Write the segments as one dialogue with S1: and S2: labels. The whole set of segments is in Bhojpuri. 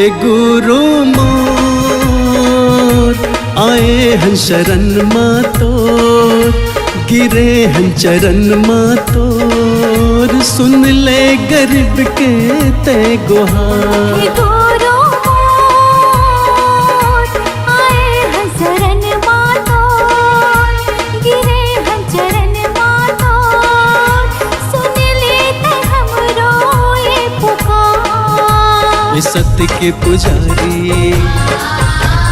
S1: ए गुरु मोर आए हन शरण माँ तोर, गिरे हन चरण माँ तोर, सुन ले गरीब के ते गुहार।
S2: गुरु मोर आए हन शरण माँ तोर, गिरे हन चरण माँ तोर, सुन लेते हमरो ये पुकार।
S1: ये सत्य के पुजारी,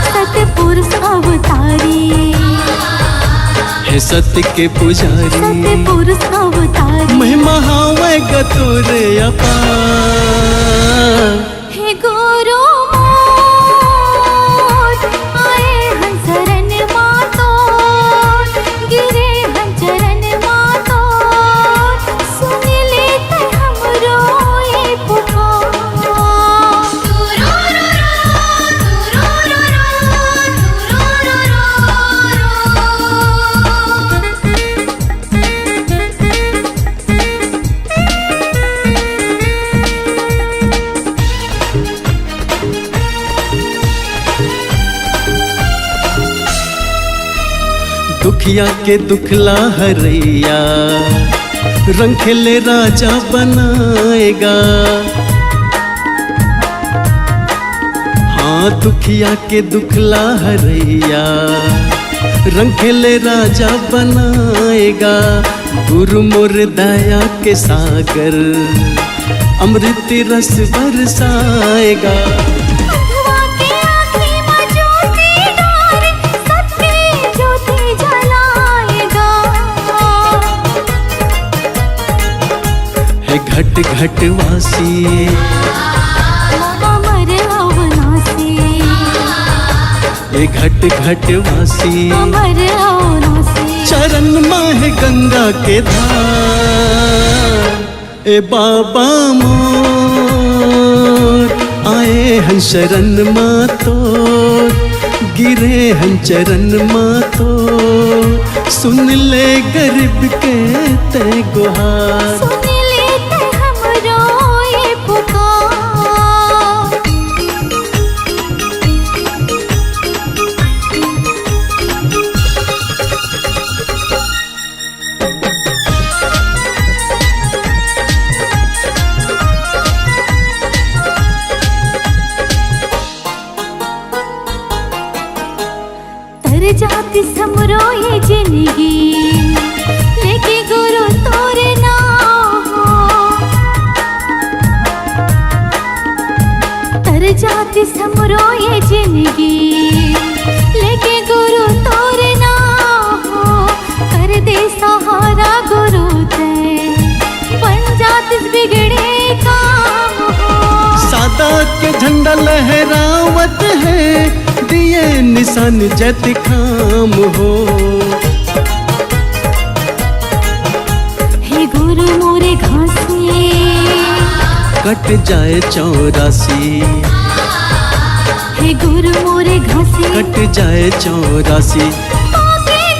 S2: सतपुरुष अवतारी,
S1: हे सत्य के पुजारी,
S2: सतपुरुष अवतारी,
S1: महिमा हावे गतुरे अपार।
S2: हे गुरु मोर आए हन शरण माँ तोर, गिरे हन चरण माँ तोर, सुन लेते हमरो ये पुकार।
S1: दुखिया के दुखला हरैया, रंग खेले राजा बनाएगा। हाँ दुखिया के दुखला हरैया, रंग खेले राजा बनाएगा। गुरु मोर दया के सागर, अमृत रस बरसाएगा। घट घट वासी
S2: अमर अवनासी,
S1: ए घट घट वासी,
S2: अमर अवनासी,
S1: चरण माह गंगा के धार। ए बाबा मोर आए हन शरण माँ तोर, गिरे हन चरण माँ तोर, सुन ले गरीब के ते गुहार।
S2: जाति समरो ये जिंदगी, लेके गुरु तोरे नाम। तर जाति समरो ये जिंदगी, लेके गुरु तोरे नाम। कर दे सहारा गुरु ते, बन जात बिगड़े काम हो।
S1: सादा के झंडा लहरावत है, दिए निशान जत खाम हो।
S2: हे गुरु मोरे घासी,
S1: कट जाए 84।
S2: हे गुरु मोरे घासी,
S1: कट जाए 84।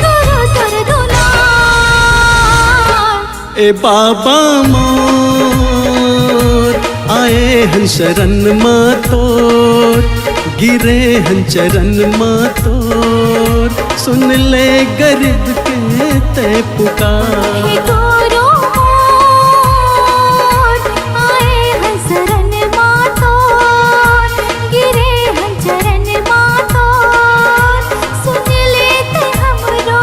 S2: गुरु तर दुलार।
S1: ए बाबा मोर आए हन शरण माँ तोर, गिरे हन चरण माँ तोर, सुन ले गरीब के ते पुकार।
S2: हे गुरु मोर आए हन शरण माँ तोर, गिरे हन चरण माँ तोर, सुन लेते हमरो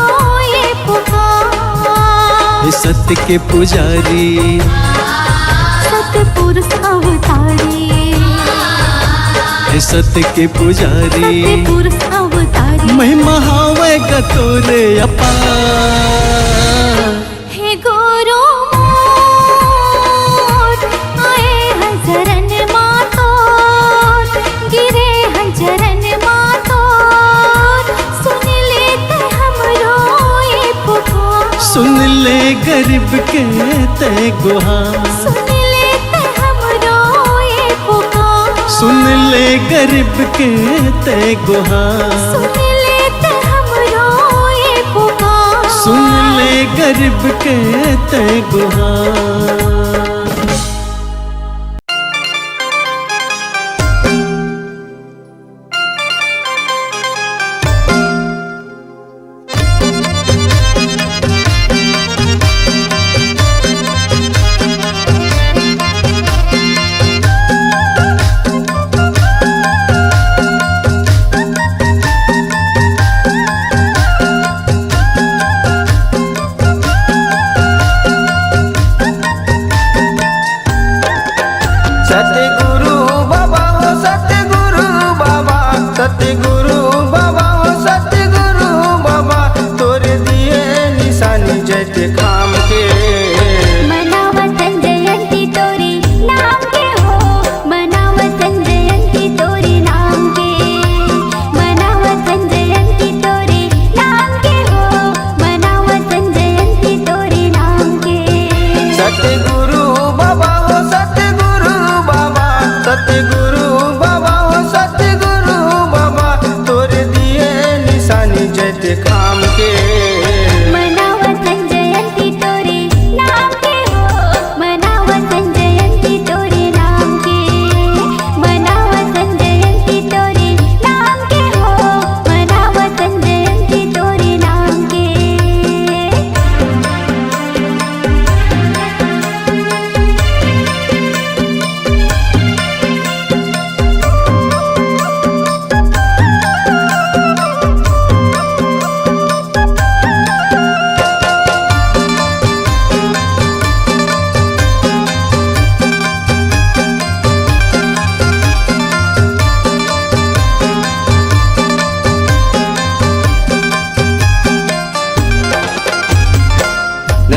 S2: ये पुकार।
S1: हे सत्य के पुजारी,
S2: सतपुरुष अवतारी,
S1: हे सत्य के पुजारी,
S2: सतपुरुष अवतारी,
S1: महिमा हावे गतोरे अपार।
S2: हे गुरु मोर आए हन शरण माँ तोर, गिरे हन चरण माँ तोर, सुन लेते हमरो ये पुकार।
S1: सुन ले गरीब के ते गुहार।
S2: सुन लेते हमरो ये पुकार।
S1: सुन ले गरीब के ते गुहार।
S2: सुन लेते हमरो ये पुकार।
S1: सुन ले गरीब के ते गुहार।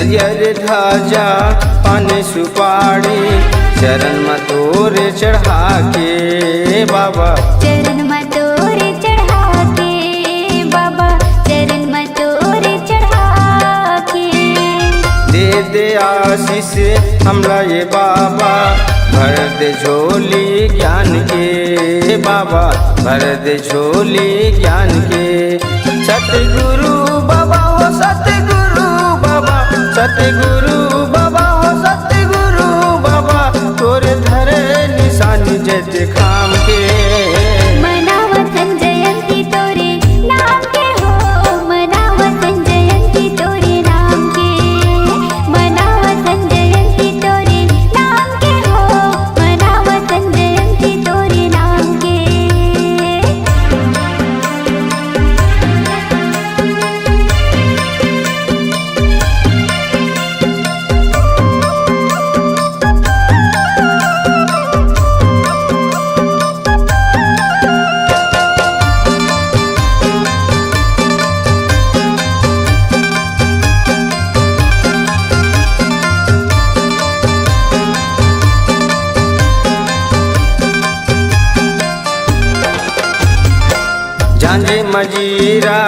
S3: नरियर ध्वजा पान सुपारी चरण में तोरे चढ़ा के बाबा,
S2: चरण में तोरे चढ़ा के बाबा, चरण में तोरे चढ़ा के।
S3: दे आशीष हमरा ये बाबा, भर दे झोली ज्ञान के बाबा, भर दे झोली ज्ञान के। सतगुरु बाबा हो सतगुरु बाबा, सतगुरु बाबा हो सतगुरु बाबा, तोरे धरे निशानी जैसे खाम के।
S2: मनावतन जयंती तोरे नाम के हो, मनावतन जयंती तोरे नाम के, मनावतन जयंती तोरे नाम के हो, मनावतन जयंती तोरे नाम के।
S3: झांझे मजीरा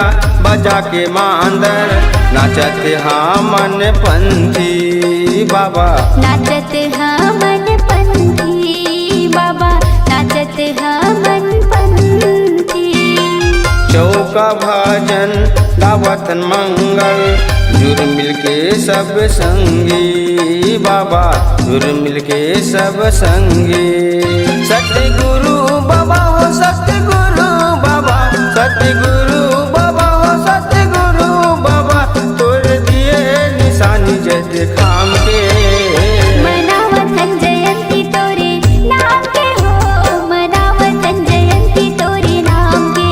S3: बजा के मांदर, नाचत हाँ मन पंथी बाबा,
S2: नाचत हाँ मन पंथी बाबा, नाचत हाँ मन पंथी।
S3: चौका भजन गावतन मंगल, जुर मिल के सब संगी बाबा, जुर मिल के सब संगी। सतगुरु बाबा हो सतगुरु बाबा, सतगुरु बाबा हो सतगुरु बाबा, तोर दिए निशानी जैसे खाम के।
S2: मनावतन जयंती तोरे नाम के हो, मनावतन जयंती तोरे नाम के,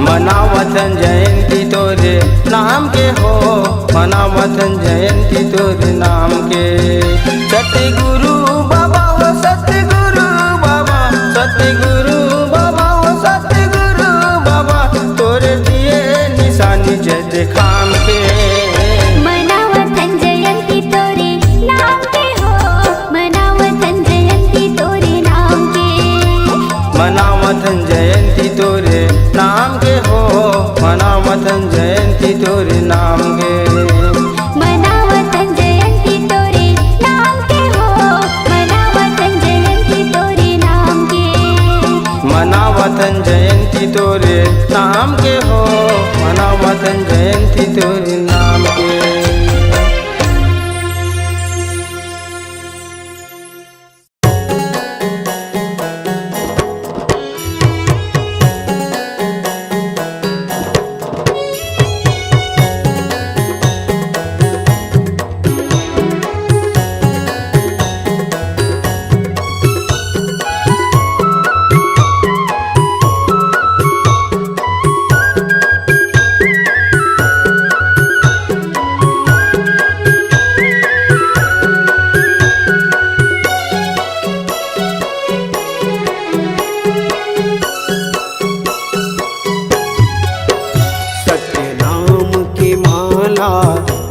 S3: मनावतन जयंती तोरे नाम के हो, मनावतन जयंती तोरे नाम के। सतगुरु बाबा हो सतगुरु बाबा, सतगुरु बाबा हो सतगुरु बाबा, तोरे दिए निशानी जैसे खाम के।
S2: मनावतन जयंती तोरे नाम के हो, मनावतन जयंती तोरे नाम के,
S3: मनावतन जयंती तोरे नाम के हो, मनावतन जयंती तोरे नाम के।
S2: मनावतन जयंती तोरे नाम के हो, मनावतन जयंती तोरे नाम के,
S3: मनावतन जयंती तोरे नाम के हो, मनावतन जयंती तोरे नाम के।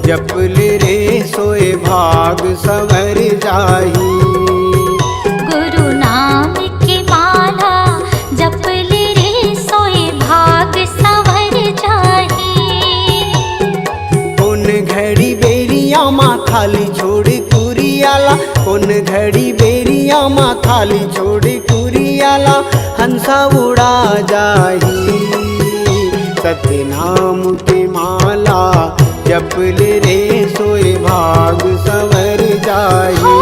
S3: जपल रे सोए भाग संवर जाही,
S2: गुरु नाम की माला जपल रे सोए भाग संवर जाही।
S1: कौन घड़ी बेरिया माँ खाली छोड़ कुरियाला, कौन घड़ी बेरिया माँ खाली छोड़ कुरियाला, हंसा उड़ा जाही। सत्य नाम की माला जपल रे सोए भाग संवर जाही।
S2: हो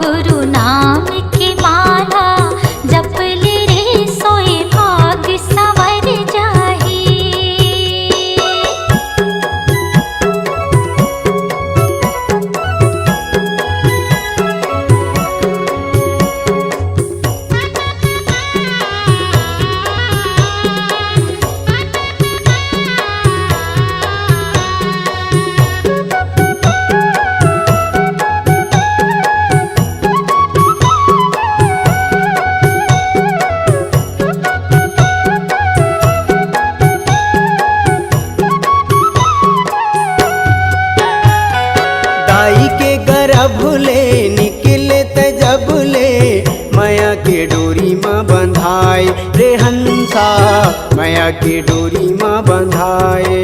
S2: गुरु नाम की माला जपल रे सोए भाग संवर जाही।
S3: गरभुले निकले तजबुले माया के डोरी माँ बंधाए रे हंसा माया के डोरी माँ बंधाए।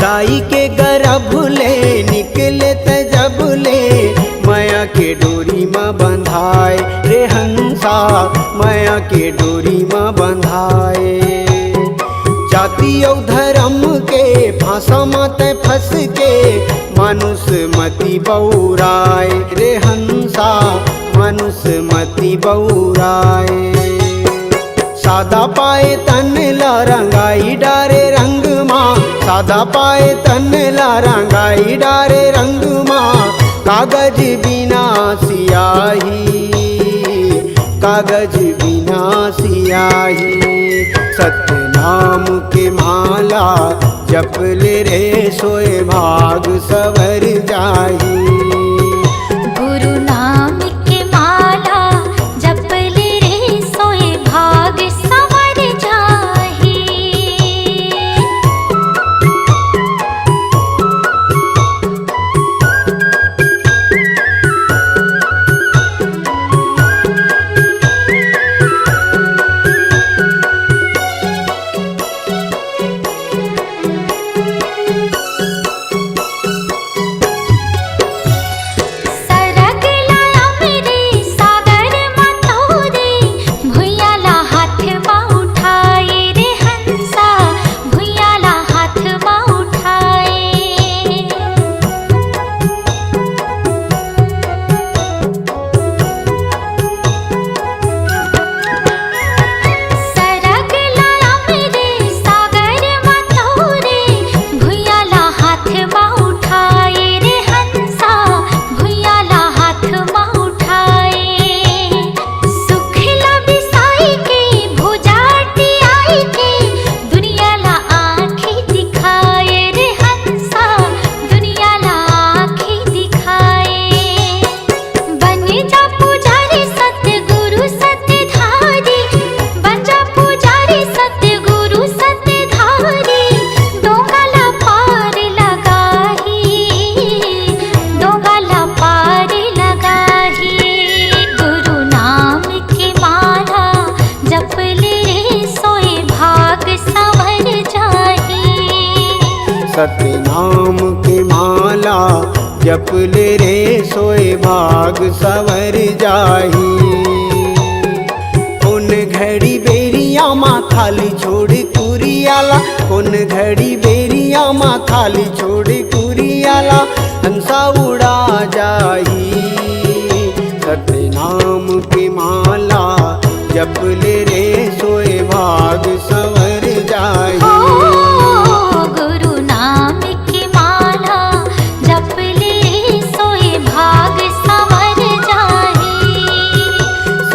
S3: दाई के गरभुले निकले तजबुले माया के डोरी माँ बंधाए रे हंसा माया के डोरी माँ बंधाए। जाति और धर्म के फांसा माते फंस के मानुष मति बौराए रे हंसा मानुष मति बौराए। सादा पाए तन ला रंगाई डारे रंग माँ सादा पाए तन ला रंगाई डारे रंग माँ। कागज बिना सियाही कागज बिना सियाही सत्य नाम के माला जपले रे सोए भाग सवर जाही।
S2: गुरु नाम के माला जपले रे सोए भाग सवर जाही।
S3: सत्य नाम के माला जपले रे सोए भाग सवर जाही। उन घड़ी बेरिया माँ खाली छोड़ कुरियाला उन घड़ी बेरिया माँ खाली छोड़ कुरियाला हंसा उड़ा जाही। सत्य नाम के माला जपले रे सोए भाग सवर जाही।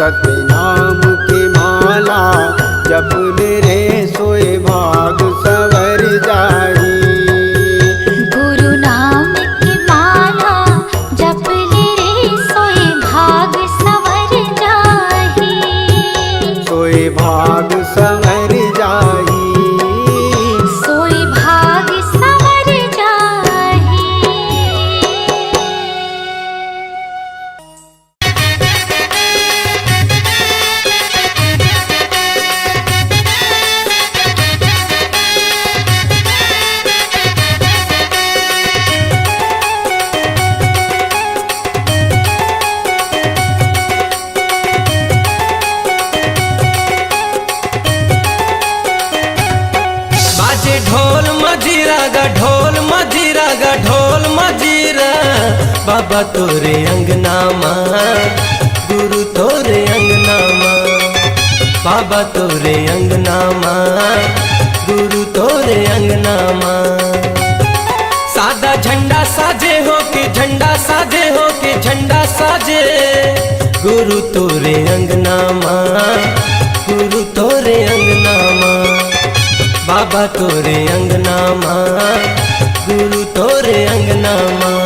S3: सत्य नाम के माला जपले रे सोए भाग सवर जाही।
S2: गुरु नाम की माला जपले रे सोए भाग सवर जाही।
S3: सोए भाग सवर जाही।
S2: सोए भाग सवर जाही।
S1: ढोल मजीरा बाबा तोरे अंगना माँ गुरु तोरे अंगना माँ बाबा तोरे अंगना माँ गुरु तोरे अंगना माँ। सादा झंडा साजे हो के झंडा साजे हो के झंडा साजे गुरु तोरे अंगना माँ गुरु तोरे अंगना माँ बाबा तोरे अंगना माँ गुरु तोरे अंगना माँ।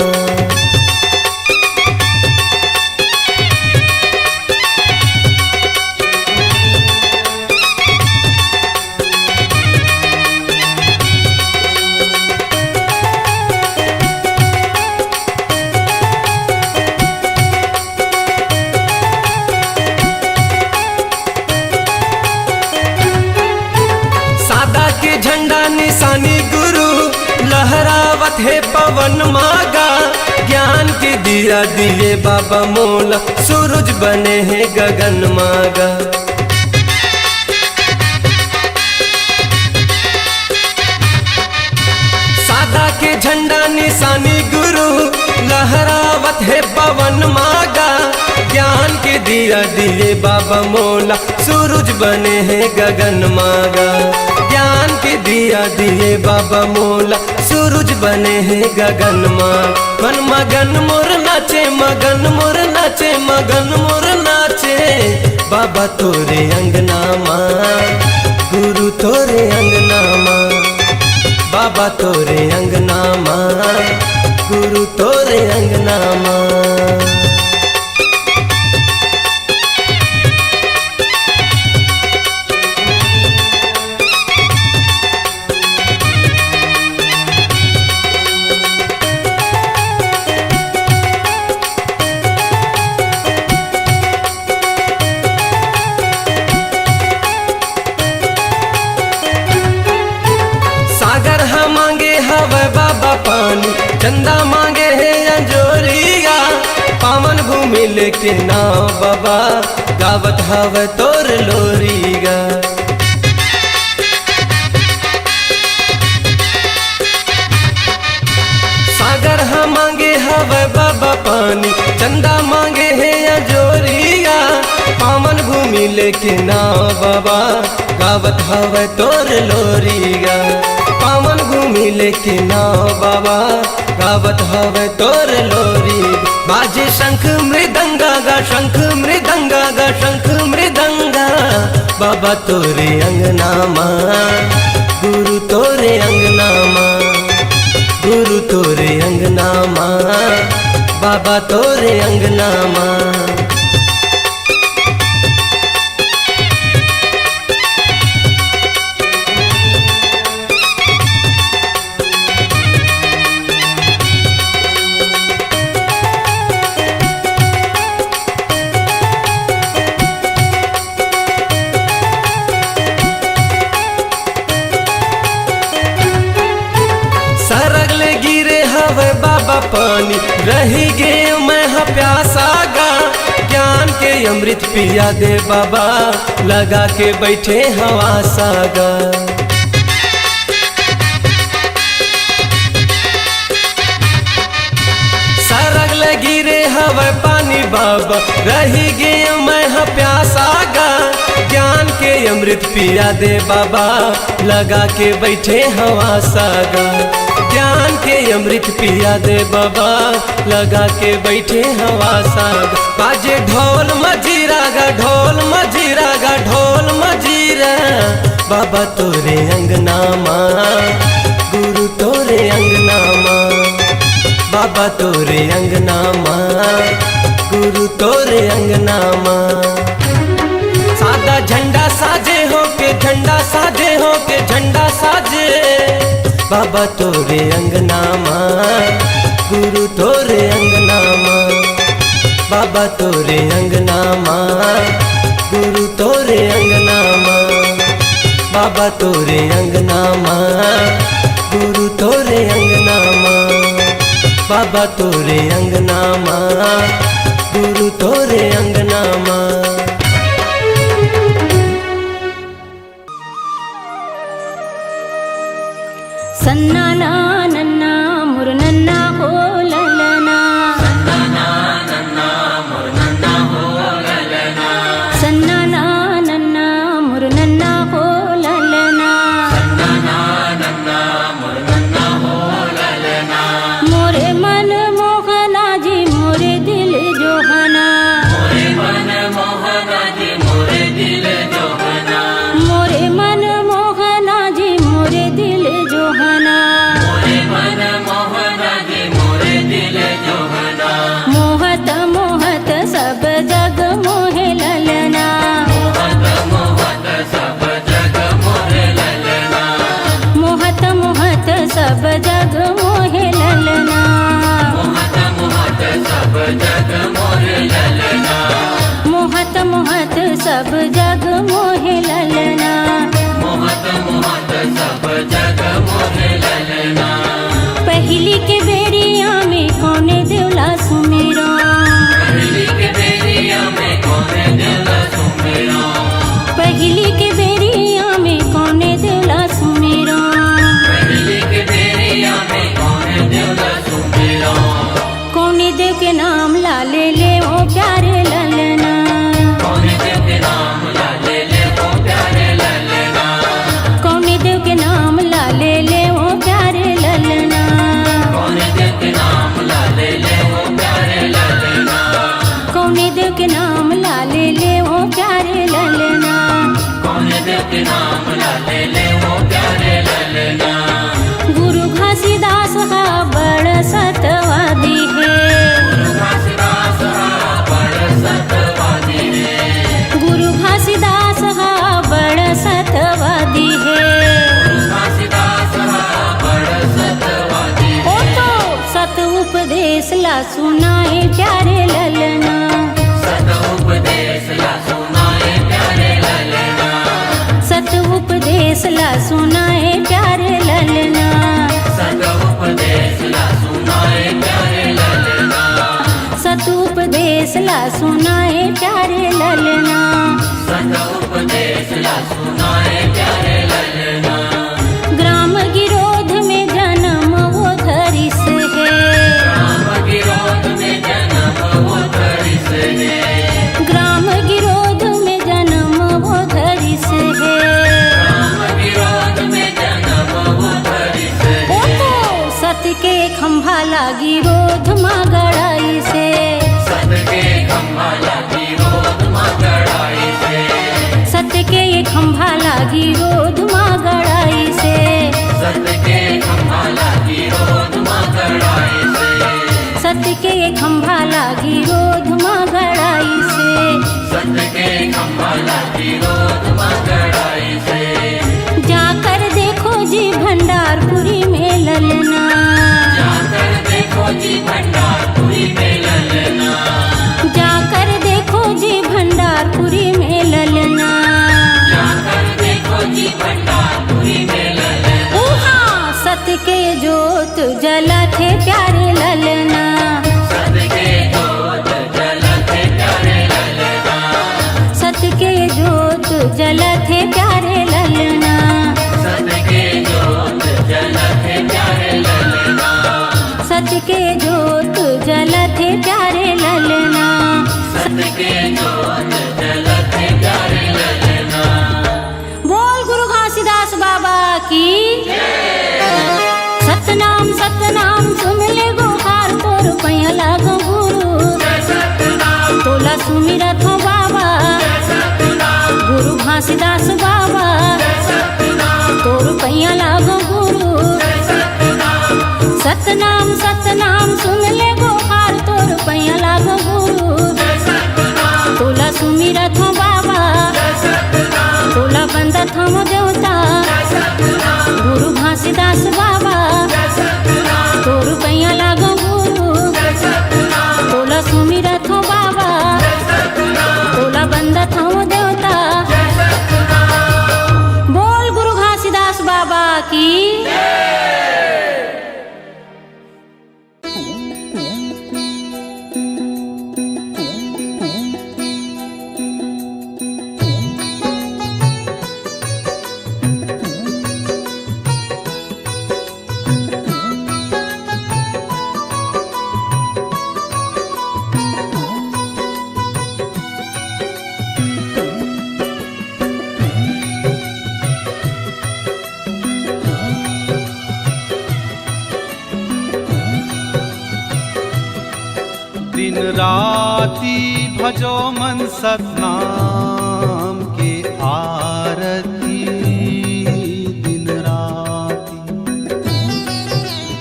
S4: पवन मागा, ज्ञान के दिया दिए बाबा मोला, सूरज बने हैं गगन मागा। सादा के झंडा निशानी गुरु, लहरावत है पवन मागा, ज्ञान के दिया दिए बाबा मोला, सूरज बने हैं गगन मागा। ज्ञान के दिया दिए बाबा मोला, सूरज बने हैं गगन माग। मन मगन मोर नाचे, मगन मोर नाचे, मगन मोर नाचे, बाबा तोरे अंगना माँ, गुरु तोरे अंगना माँ, बाबा तोरे अंगना माँ, गुरु तोरे अंगना माँ। बाबा पानी चंदा मांगे है अंजोरिया, पावन भूमि लेके नाव बाबा, गावत हवे तोर लोरिया। सागर हम मांगे हवे बाबा पानी, चंदा मांगे है अंजोरिया, पावन भूमि लेके नाव बाबा, गावत हवे तोर लोरिया। पावन भूमि लेके नाव बाबा, गावत हवे तोर लोरी। बाजे शंख मृदंगा गा, शंख मृदंगा गा, शंख मृदंगा, बाबा तोरे अंगना माँ, गुरु तोरे अंगना माँ, गुरु तोरे अंगना माँ, बाबा तोरे अंगना माँ। सरगले गिरे हवे बाबा पानी, रही गे मैं प्यासा गा, ज्ञान के अमृत पिया दे बाबा, लगा के बैठे हवा सागा। सरगले गिरे हवे पानी बाबा, रही गे मैं प्यासा गा, ज्ञान के अमृत पिया दे बाबा, लगा के बैठे हवा सागा। ज्ञान के अमृत पिया दे बाबा, लगा के बैठे हवा साग। बाजे ढोल मजीरा गा, ढोल मजीरा गा, ढोल मजीरा, बाबा तोरे अंगना माँ, गुरु तोरे अंगना माँ, बाबा तोरे अंगना माँ, गुरु तोरे अंगना माँ। सादा झंडा साजे हो के, झंडा साजे हो के, झंडा साजे, बाबा तोरे अंगना माँ, गुरु तोरे अंगना माँ, बाबा तोरे अंगना माँ, गुरु तोरे अंगना माँ, बाबा तोरे अंगना माँ, गुरु तोरे अंगना माँ, बाबा तोरे अंगना माँ, गुरु तोरे अंगना माँ।
S2: सन्ना ना नन्ना मुर नन्ना हो ललना, सन्ना ना नन्ना मुर नन्ना हो ललना, सन्ना ना नन्ना मुर नन्ना हो ललना, सन्ना ना नन्ना मुर नन्ना हो ललना। मोरे मन मोहना जी मोरे दिल जोहना, मोरे मन मोहना जी मोरे दिल जोहना, मोरे मन मोहना जी मोरे दिल जोहना, मोरे मन मोहना जी मोरे दिल जोहना। मोहत मोहत सब जग मोहे ललना, मोहत मोहत सब जग मोहे ललना, मोहत मोहत सब जग मोहे ललना, मोहत मोहत सब जग मोहे ललना, मोहत मोहत सब जग मोहे ललना, मोहत मोहत सब जग मोहे ललना। पहली के बेड़ी ला ले वो प्यारे ललना।
S5: कौन देव के नाम ला ले वो प्यारे ललना।
S2: गुरु घासीदास हा बड़ सतवादी है।
S5: गुरु घासीदास हा बड़ सतवादी है।
S2: गुरु घासीदास हा बड़ सतवादी है।
S5: गुरु घासीदास हा बड़ सतवादी है।
S2: ओ तो सत उपदेश ला सुनाए प्यारे ललना।
S5: सत उपदेश ला सुनाए प्यारे ललना।
S2: सत उपदेश ला सुनाए प्यारे ललना।
S5: सत उपदेश ला सुनाए प्यारे ललना।
S2: सत उपदेश ला सुनाए प्यारे ललना।
S5: सत उपदेश ला सुनाए प्यारे ललना।
S2: ग्राम गिरोध में जन्म वो धरिस है।
S5: राम गिरोध में जन्म वो धरिस है।
S2: ग्राम गिरोध में जन्म वो धरिस है।
S5: राम गिरोध में जन्म वो धरिस
S2: ओ
S5: है।
S2: तो सत के खंभा लागी रोध माँ गड़ाई से।
S5: सत के खंभा लागी रोध माँ गड़ाई से।
S2: सत के खंभा लागी रोध माँ गड़ाई से।
S5: सत के खंभा लागी रोध माँ गड़ाई से।
S2: सत के खंभा लागी रोध माँ गड़ाई से।
S5: सत के खंभा लागी रोध माँ गड़ाई से।
S2: जाकर देखो जी भंडारपुरी में ललना।
S5: जाकर देखो जी भंडारपुरी में ललना।
S2: जाकर देखो जी भंडारपुरी में ललना।
S5: जाकर देखो जी भंडारपुरी में ललना।
S2: उहा सत के जोत जला थे प्यारे ललना।
S5: सत के जोत जलते प्यारे ललना।
S2: सत के जोत जला थे प्यारे ललना।
S5: सत के जोत जलते प्यारे ललना।
S2: सत के जोत जला थे प्यारे ललना।
S5: सत के जोत जलते प्यारे ललना।
S2: बोल गुरु घासीदास बाबा की। सतनाम सतनाम सुन ले गुहार तोर पैया लागो गुरु। तोला सुमिरत हो बाबा गुरु घासीदास बाबा। तोर पैया लागो गुरु। सतनाम सतनाम सुन ले गुहार तोर पैया लागो गुरु। तोला सुमिरत हो बाबा तोला बंदत हम देवता गुरु घासीदास बाबा। तोर पैया लागो गुरु। तोला सुमिरत हो बाबा तोला बंदत हम देवता। बोल गुरु घासीदास बाबा की।
S1: दिन राती भजो मन सतनाम के आरती।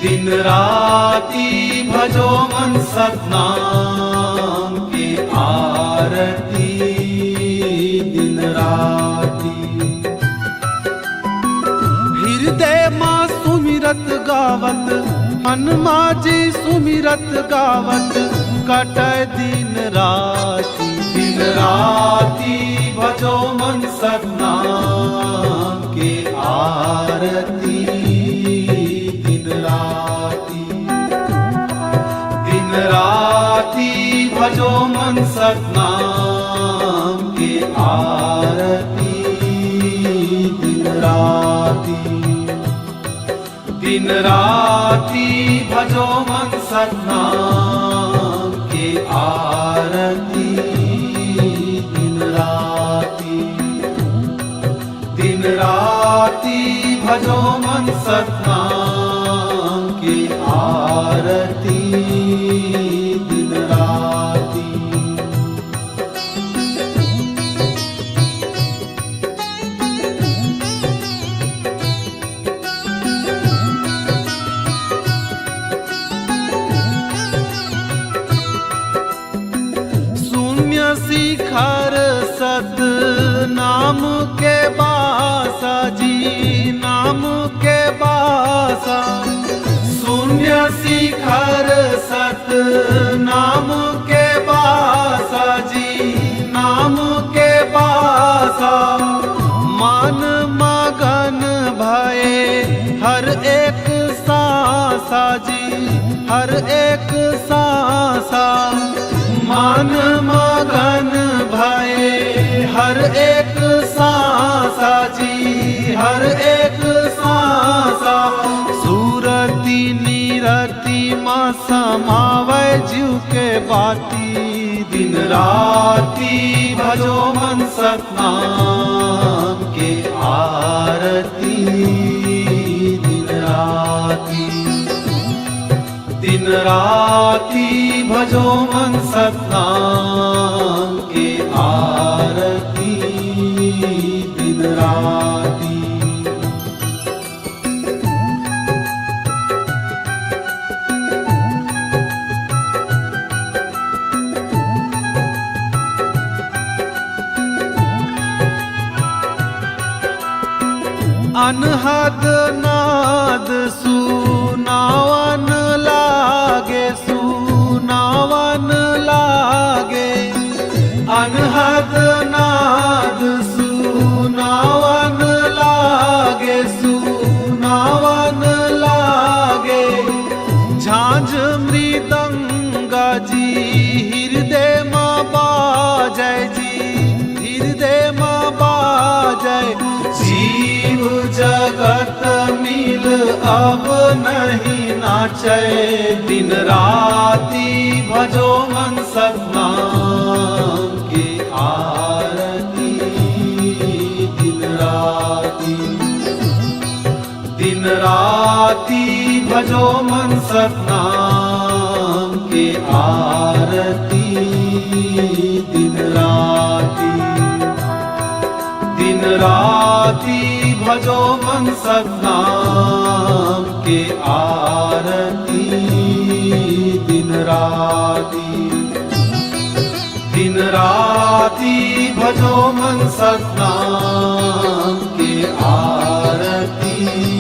S1: दिन राती भजो मन सतनाम के आरती। दिन राती हृदय माँ सुमिरत गावत हनुमा जी सुमिरत गावत कट दिन राती। दिन राती भजो मन सतनाम के आरती। दिन राती भजो मन सतनाम के आरती। दिन राती भजो मन सतनाम के आरती। दिन राती भजो मन सतनाम के आरती। दिन राती सत नाम के बासा जी, नाम के बासा। शून्य शिखर सत नाम के बासा जी, नाम के बासा। मन मगन भये हर एक सांसा जी, हर एक सांसा। मन मगन भये हर एक सांसा जी, हर एक सांसा। सूरती नीरति माँ समावै जीव के बाती। दिन राती भजो मन सतनाम के आरती। दिन राती, दिन राती भजो मन सतनाम के आरती। दिन राती। अनहद नाद सुनावन लागे, सुनावन लागे। अनहद नाद सुनावन लागे, सुनावन लागे। झांझ मृदंगा जी हृदय माँ बाजय जी, हृदय माँ बाजय। जीव जगत मिल अब नहीं नाचे। दिन राती भजो मन सतनाम के आरती। दिन राती, दिन राती भजो मन सतनाम के आरती। दिन राती, दिन राती भजो मन सतनाम के आरती। दिन राती, दिन राती भजो मन सतनाम के आरती।